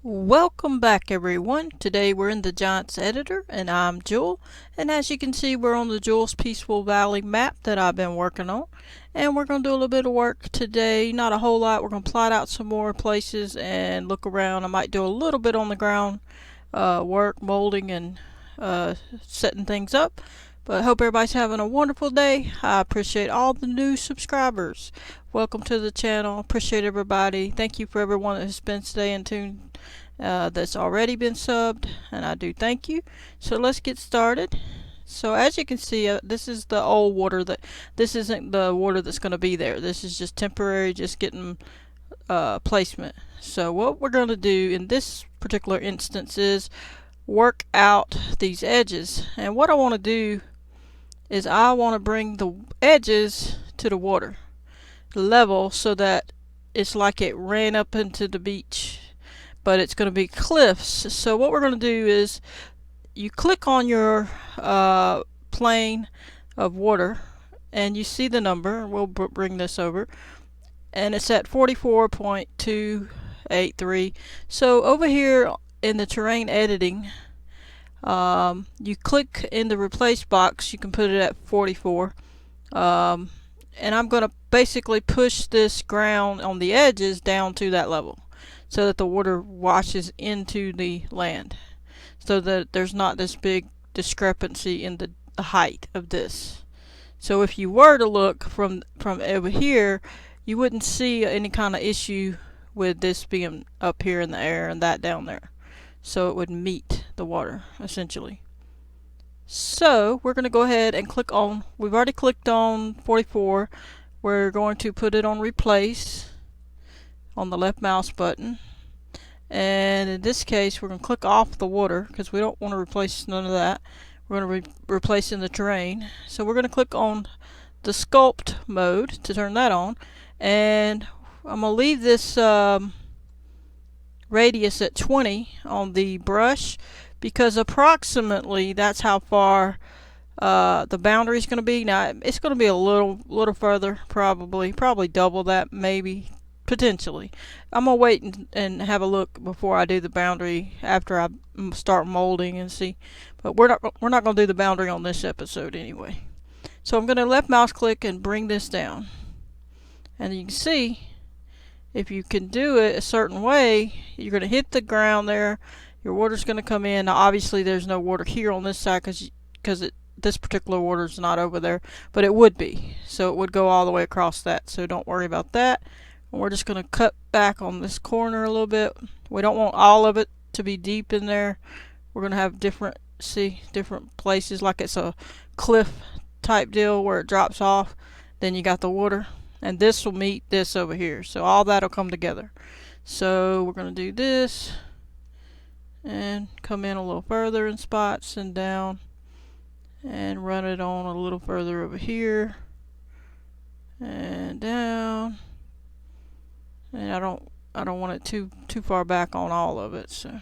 Welcome back everyone. Today we're in the Giants editor and I'm Jewel, and as you can see we're on the Jewel's Peaceful Valley map that I've been working on, and we're going to do a little bit of work today. Not a whole lot. We're going to plot out some more places and look around. I might do a little bit on the ground work, molding and setting things up. But I hope everybody's having a wonderful day. I appreciate all the new subscribers. Welcome to the channel. Appreciate everybody. Thank you for everyone that has been staying tuned, that's already been subbed, and I do thank you. So let's get started. So as you can see, this is the old water. This isn't the water that's going to be there. This is just temporary, just getting placement. So what we're going to do in this particular instance is work out these edges, and what I want to do is I want to bring the edges to the water level so that it's like it ran up into the beach, but it's going to be cliffs. So what we're going to do is you click on your plane of water and you see the number. We'll bring this over, and it's at 44.283. So over here in the terrain editing, you click in the replace box, you can put it at 44, and I'm going to basically push this ground on the edges down to that level so that the water washes into the land, so that there's not this big discrepancy in the height of this. So if you were to look from over here, you wouldn't see any kind of issue with this being up here in the air and that down there. So it would meet the water essentially. So we're going to go ahead and click on, we've already clicked on 44. We're going to put it on replace on the left mouse button, and in this case we're going to click off the water because we don't want to replace none of that. We're going to replace in the terrain. So we're going to click on the sculpt mode to turn that on, and I'm going to leave this radius at 20 on the brush, because approximately that's how far the boundary is going to be. Now it's going to be a little further, probably double that, maybe, potentially. I'm gonna wait and have a look before I do the boundary after I start molding and see. But we're not going to do the boundary on this episode anyway. So I'm going to left mouse click and bring this down, and you can see, if you can do it a certain way, you're going to hit the ground there. Your water's going to come in. Now obviously there's no water here on this side because this particular water is not over there, but it would be. So it would go all the way across that. So don't worry about that. And we're just going to cut back on this corner a little bit. We don't want all of it to be deep in there. We're going to have different places, like it's a cliff type deal where it drops off. Then you got the water, and this will meet this over here, so all that'll come together. So we're going to do this and come in a little further in spots and down, and run it on a little further over here and down. And I don't want it too far back on all of it, so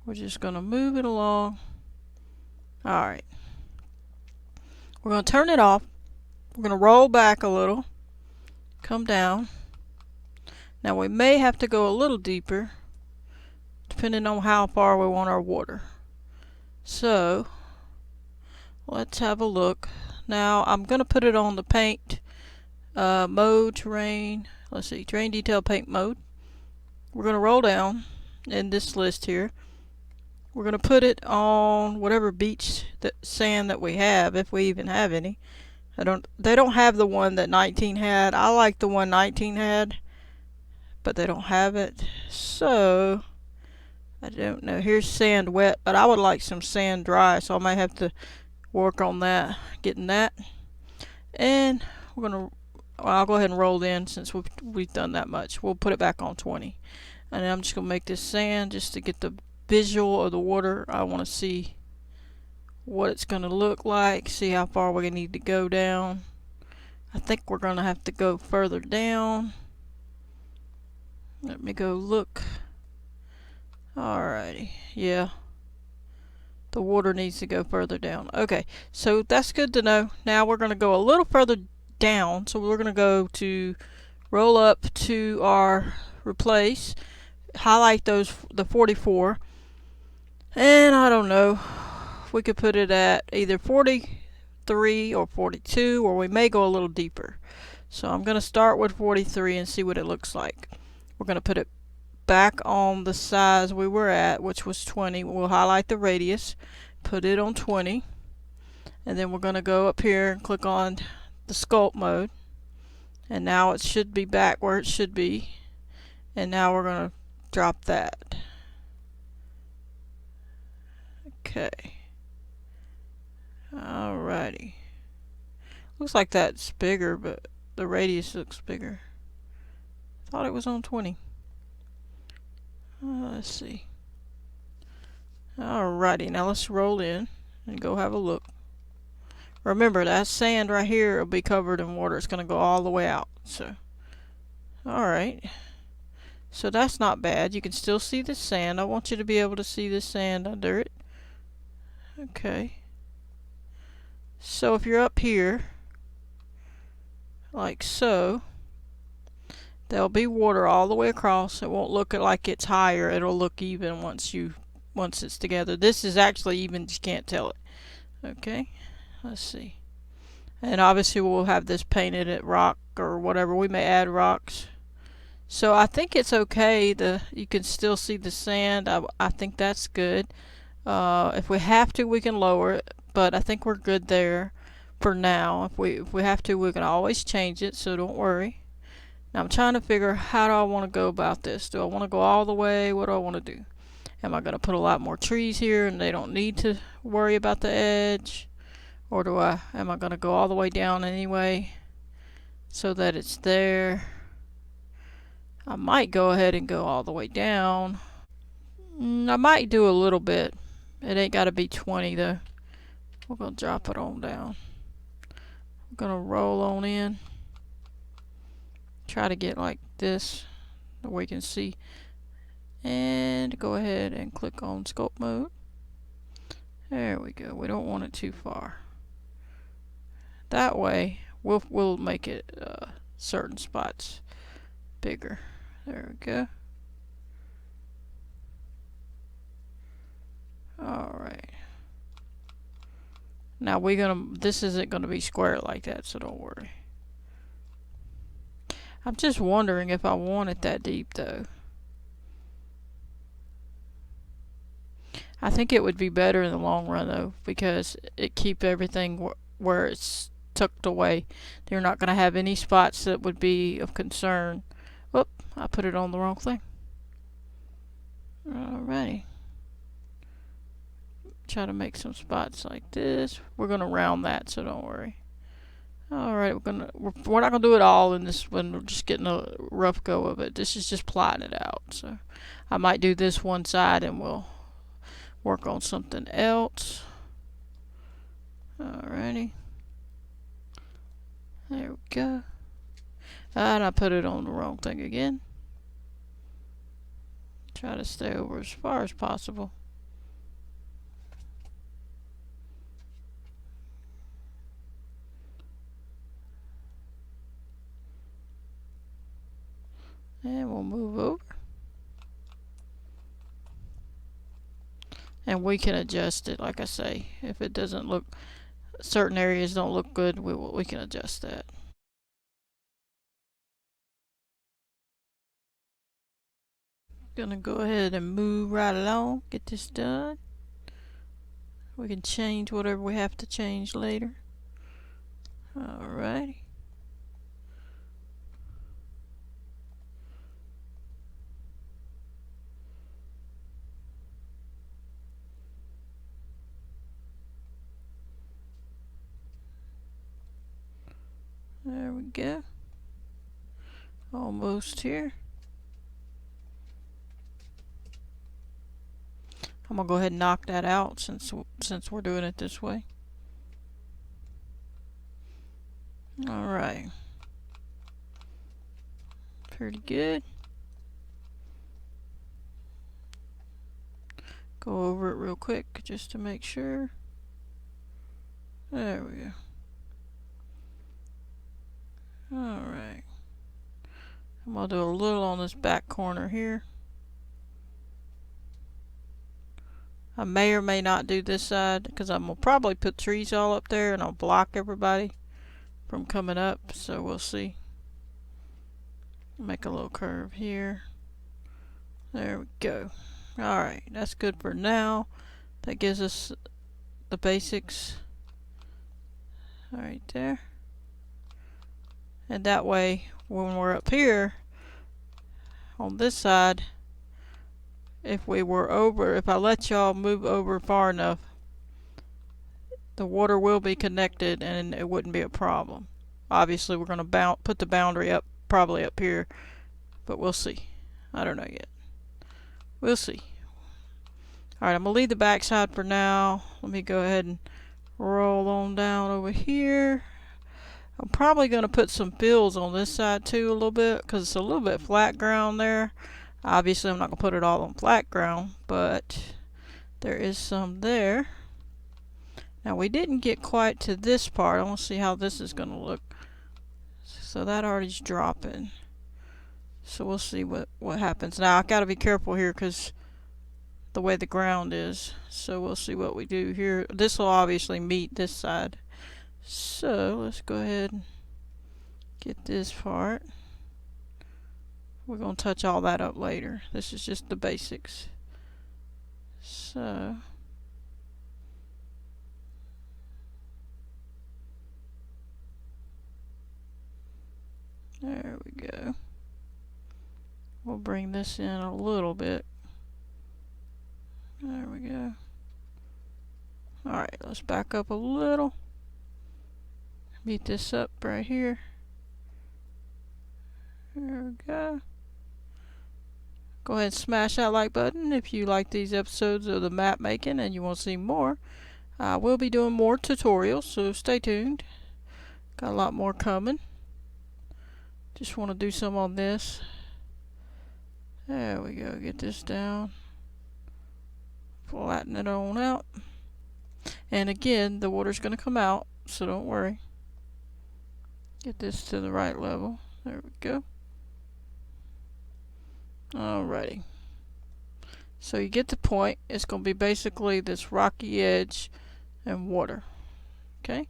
we're just going to move it along. Alright, we're going to turn it off. We're going to roll back a little, come down. Now we may have to go a little deeper depending on how far we want our water. So let's have a look. Now I'm going to put it on the paint mode, terrain. Let's see, terrain detail paint mode. We're going to roll down in this list here. We're going to put it on whatever beach sand that we have, if we even have any. They don't have the one that 19 had. I like the one 19 had, but they don't have it. So I don't know. Here's sand wet, but I would like some sand dry, so I might have to work on that, getting that. And we're gonna, well, I'll go ahead and roll in since we've done that much. We'll put it back on 20, and I'm just gonna make this sand just to get the visual of the water. I want to see what it's going to look like, see how far we need to go down. I think we're going to have to go further down. Let me go look. Alrighty, yeah, the water needs to go further down. Okay, so that's good to know. Now we're going to go a little further down, so we're going to go to roll up to our replace, highlight the 44, and I don't know, we could put it at either 43 or 42, or we may go a little deeper. So I'm going to start with 43 and see what it looks like. We're going to put it back on the size we were at, which was 20. We'll highlight the radius, put it on 20, and then we're going to go up here and click on the sculpt mode, and now it should be back where it should be. And now we're going to drop that. Okay. Alrighty. Looks like that's bigger, but the radius looks bigger. Thought it was on 20. Let's see. Alrighty, now let's roll in and go have a look. Remember, that sand right here will be covered in water. It's going to go all the way out. So, alright. So that's not bad. You can still see the sand. I want you to be able to see the sand under it. Okay. So if you're up here, like so, there'll be water all the way across. It won't look like it's higher. It'll look even once it's together. This is actually even, you can't tell it. Okay, let's see. And obviously we'll have this painted at rock or whatever. We may add rocks. So I think it's okay. You can still see the sand. I think that's good. If we have to, we can lower it, but I think we're good there for now. If we have to, we can always change it, so don't worry. Now I'm trying to figure how do I want to go about this. Do I want to go all the way? What do I want to do? Am I going to put a lot more trees here and they don't need to worry about the edge? Or am I going to go all the way down anyway so that it's there? I might go ahead and go all the way down. I might do a little bit. It ain't got to be 20 though. We're going to drop it on down. We're going to roll on in. Try to get like this so we can see. And go ahead and click on sculpt mode. There we go. We don't want it too far. That way we'll make it certain spots bigger. There we go. Alright. Now this isn't gonna be square like that, so don't worry. I'm just wondering if I want it that deep though. I think it would be better in the long run though, because it keeps everything where it's tucked away. You're not going to have any spots that would be of concern. Whoop, I put it on the wrong thing. Alrighty. Try to make some spots like this. We're going to round that, so don't worry. Alright, we're not going to do it all in this one. We're just getting a rough go of it. This is just plotting it out. So I might do this one side and we'll work on something else. Alrighty. There we go. And I put it on the wrong thing again. Try to stay over as far as possible. And we'll move over. And we can adjust it, like I say. If it doesn't look, certain areas don't look good, we can adjust that. Gonna go ahead and move right along, get this done. We can change whatever we have to change later. Alrighty. There we go. Almost here. I'm gonna go ahead and knock that out since we're doing it this way. Alright. Pretty good. Go over it real quick just to make sure. There we go. Alright. I'm gonna do a little on this back corner here. I may or may not do this side because I'm going to probably put trees all up there and I'll block everybody from coming up, so we'll see. Make a little curve here. There we go. Alright, that's good for now. That gives us the basics right there. And that way, when we're up here on this side, if I let y'all move over far enough, the water will be connected and it wouldn't be a problem. Obviously, we're going to put the boundary up, probably up here, but we'll see. I don't know yet. We'll see. Alright, I'm going to leave the backside for now. Let me go ahead and roll on down over here. I'm probably going to put some fills on this side too a little bit because it's a little bit flat ground there. Obviously, I'm not going to put it all on flat ground, but there is some there. Now, we didn't get quite to this part. I want to see how this is going to look. So that already's dropping. So we'll see what happens. Now, I've got to be careful here because the way the ground is. So we'll see what we do here. This will obviously meet this side. So let's go ahead and get this part. We're going to touch all that up later. This is just the basics. So there we go. We'll bring this in a little bit. There we go. Alright, let's back up a little. Meet this up right here. There we go. Go ahead and smash that like button if you like these episodes of the map making and you want to see more. I will be doing more tutorials, so stay tuned. Got a lot more coming. Just want to do some on this. There we go. Get this down. Flatten it on out. And again, the water's going to come out, so don't worry. Get this to the right level. There we go. Alrighty. So you get the point. It's going to be basically this rocky edge and water. Okay.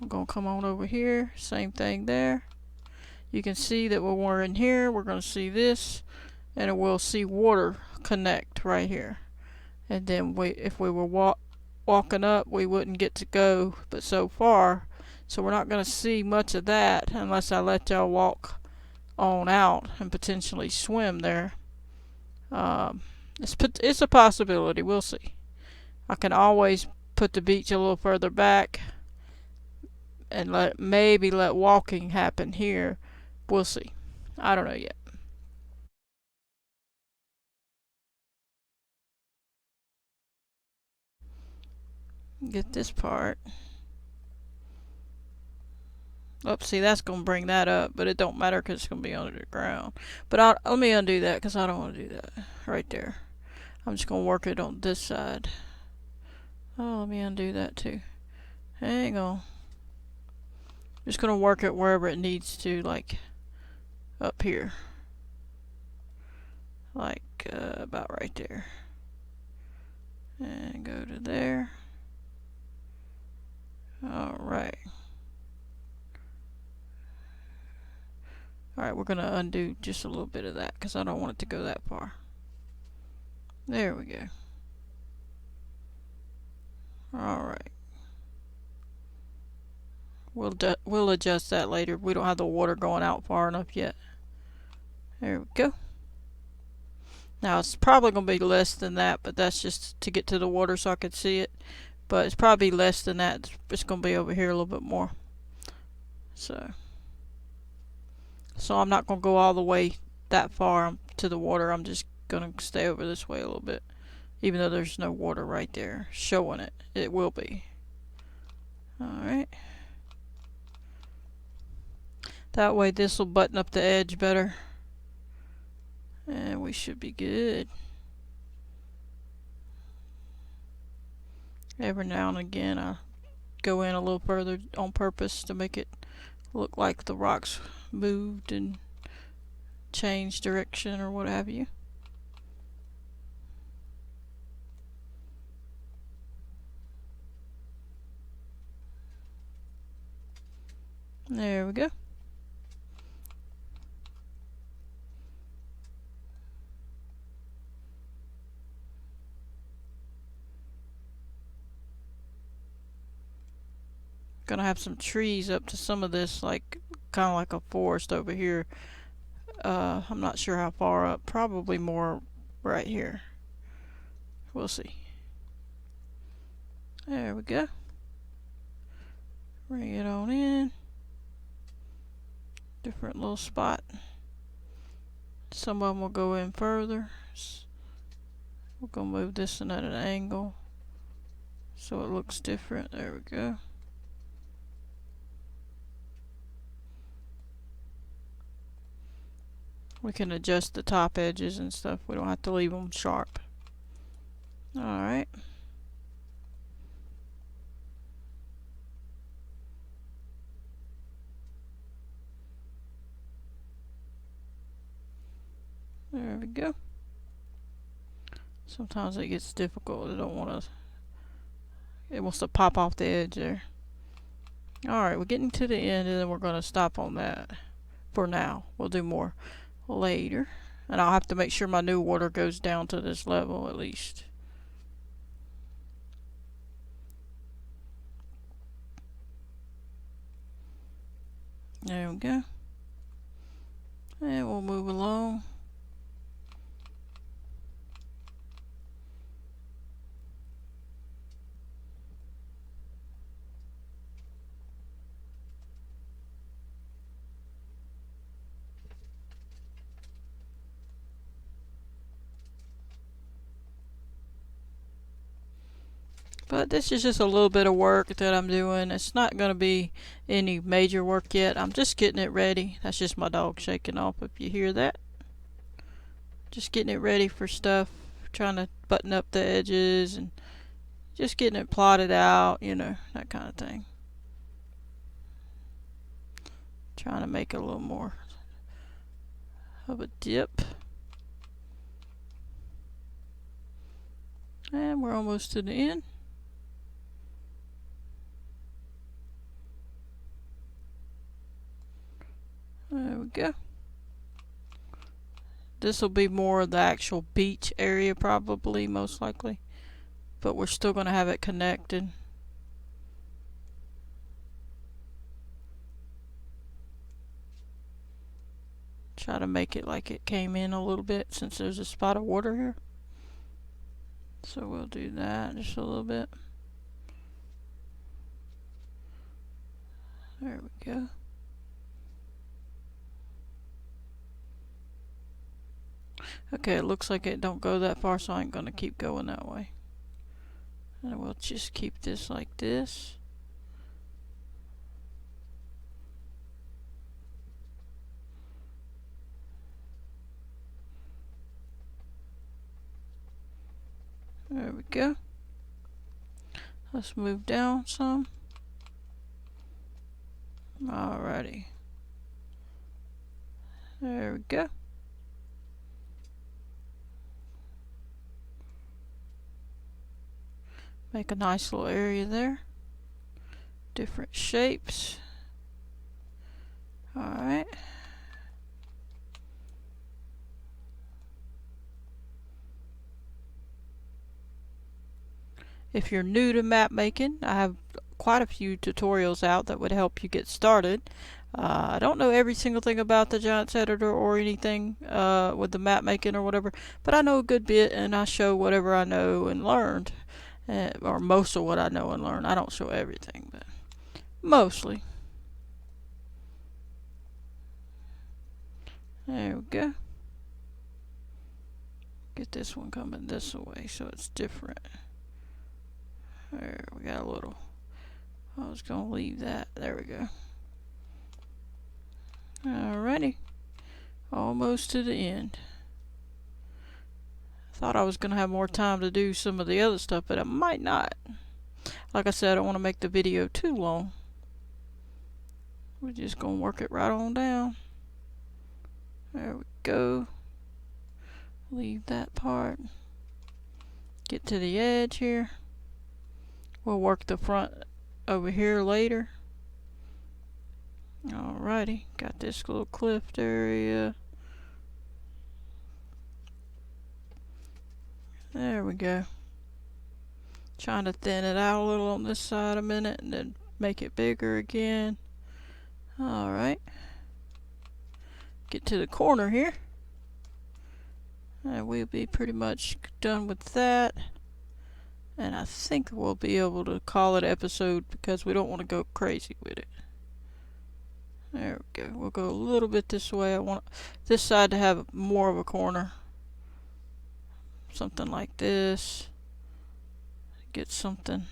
I'm going to come on over here. Same thing there. You can see that when we're in here, we're going to see this. And we'll see water connect right here. And then if we were walking up, we wouldn't get to go but so far. So we're not going to see much of that unless I let y'all walk on out and potentially swim there. It's a possibility. We'll see. I can always put the beach a little further back and maybe let walking happen here. We'll see. I don't know yet. Get this part. Oh, see, that's going to bring that up, but it don't matter because it's going to be under the ground. But let me undo that because I don't want to do that right there. I'm just going to work it on this side. Oh, let me undo that too. Hang on. Just going to work it wherever it needs to, like up here. Like about right there. And go to there. Alright. Alright, we're going to undo just a little bit of that because I don't want it to go that far. There we go. Alright. We'll adjust that later. We don't have the water going out far enough yet. There we go. Now it's probably going to be less than that, but that's just to get to the water so I could see it. But it's probably less than that. It's going to be over here a little bit more. So I'm not going to go all the way that far to the water. I'm just going to stay over this way a little bit. Even though there's no water right there showing it. It will be. Alright. That way this will button up the edge better. And we should be good. Every now and again I go in a little further on purpose to make it look like the rocks moved and changed direction or what have you. There we go. Gonna have some trees up to some of this, like kind of like a forest over here. I'm not sure how far up. Probably more right here. We'll see. There we go. Bring it on in. Different little spot. Some of them will go in further. We're gonna move this in at an angle so it looks different. There we go. We can adjust the top edges and stuff. We don't have to leave them sharp. Alright. There we go. Sometimes it gets difficult. It wants to pop off the edge there. Alright, we're getting to the end and then we're going to stop on that for now. We'll do more later. And I'll have to make sure my new water goes down to this level at least. There we go. And we'll move along. But this is just a little bit of work that I'm doing. It's not going to be any major work yet. I'm just getting it ready. That's just my dog shaking off if you hear that. Just getting it ready for stuff. Trying to button up the edges and just getting it plotted out, you know, that kind of thing. Trying to make a little more of a dip. And we're almost to the end. There we go. This will be more of the actual beach area probably, most likely. But we're still going to have it connected. Try to make it like it came in a little bit since there's a spot of water here. So we'll do that just a little bit. There we go. Okay, it looks like it don't go that far, so I ain't gonna keep going that way. And we'll just keep this like this. There we go. Let's move down some. Alrighty. There we go. Make a nice little area there. Different shapes. Alright. If you're new to map making, I have quite a few tutorials out that would help you get started. I don't know every single thing about the Giants editor or anything with the map making or whatever, but I know a good bit and I show whatever I know and learned. Or most of what I know and learn. I don't show everything, but mostly. There we go. Get this one coming this way so it's different. There, we got a little. I was going to leave that. There we go. Alrighty. Almost to the end. Thought I was going to have more time to do some of the other stuff, but I might not. Like I said, I don't want to make the video too long. We're just going to work it right on down. There we go. Leave that part. Get to the edge here. We'll work the front over here later. Alrighty, got this little cliffed area. There we go. Trying to thin it out a little on this side a minute and then make it bigger again. Alright. Get to the corner here. And we'll be pretty much done with that. And I think we'll be able to call it episode because we don't want to go crazy with it. There we go. We'll go a little bit this way. I want this side to have more of a corner. Something like this. Get something.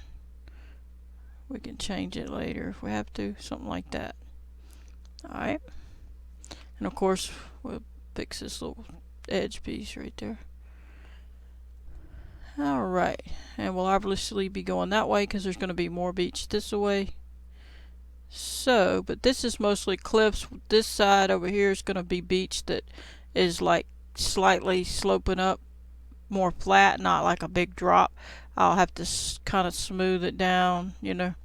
We can change it later if we have to. Something like that. Alright. And of course, we'll fix this little edge piece right there. Alright. And we'll obviously be going that way because there's going to be more beach this way. So, but this is mostly cliffs. This side over here is going to be beach that is like slightly sloping up, more flat, not like a big drop. I'll have to kind of smooth it down, you know.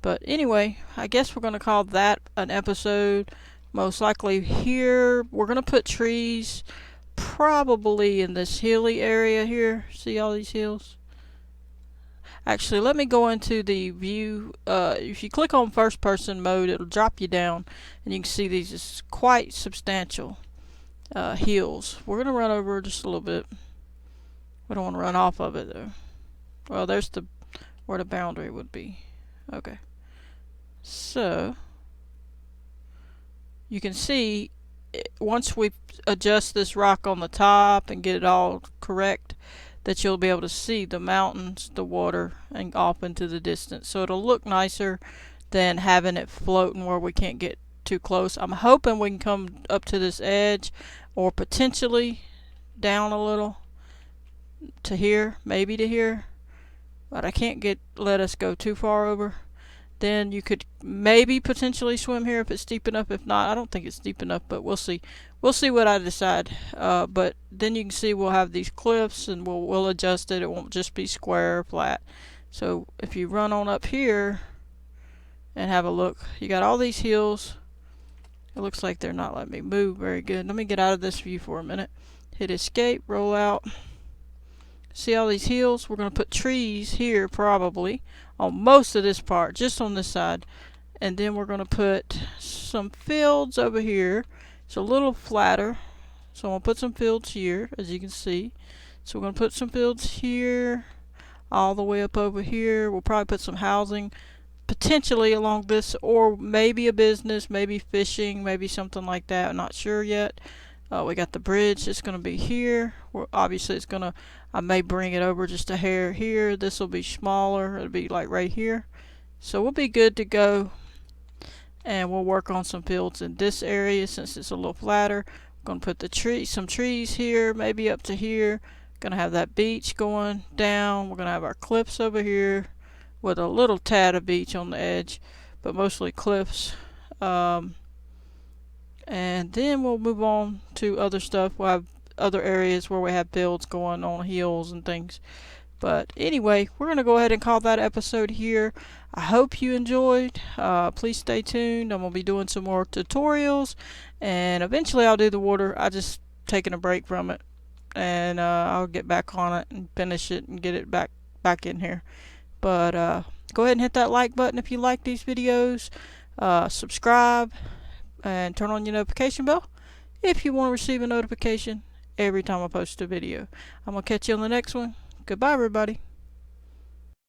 But anyway, I guess we're going to call that an episode. Most likely here, we're going to put trees probably in this hilly area here. See all these hills? Actually, let me go into the view. If you click on first person mode, it'll drop you down and you can see these is quite substantial hills. We're going to run over just a little bit. We don't want to run off of it though. Well, there's where the boundary would be. Okay. So, you can see once we adjust this rock on the top and get it all correct, that you'll be able to see the mountains, the water, and off into the distance. So it'll look nicer than having it floating where we can't get too close. I'm hoping we can come up to this edge or potentially down a little to here, maybe to here. But I can't let us go too far over. Then you could maybe potentially swim here if it's steep enough. If not, I don't think it's steep enough, but we'll see. We'll see what I decide. But then you can see we'll have these cliffs and we'll adjust it. It won't just be square or flat. So if you run on up here and have a look, you got all these hills. It looks like they're not letting me move very good. Let me get out of this view for a minute. Hit escape, roll out. See all these hills? We're going to put trees here probably on most of this part, just on this side. And then we're going to put some fields over here. It's a little flatter. So I'm going to put some fields here, as you can see. So we're going to put some fields here, all the way up over here. We'll probably put some housing potentially along this, or maybe a business, maybe fishing, maybe something like that. I'm not sure yet. We got the bridge. It's going to be here. Obviously, it's going to, I may bring it over just a hair here. This will be smaller. It'll be like right here. So we'll be good to go. And we'll work on some fields in this area since it's a little flatter. I'm going to put the some trees here, maybe up to here. Going to have that beach going down. We're going to have our cliffs over here with a little tad of beach on the edge, but mostly cliffs. And then we'll move on to other stuff. We'll have other areas where we have builds going on hills and things. But anyway, we're going to go ahead and call that episode here. I hope you enjoyed. Please stay tuned. I'm going to be doing some more tutorials. And eventually I'll do the water. I just taking a break from it. And I'll get back on it and finish it and get it back in here. But go ahead and hit that like button if you like these videos. Subscribe. And turn on your notification bell if you want to receive a notification every time I post a video. I'm going to catch you on the next one. Goodbye, everybody.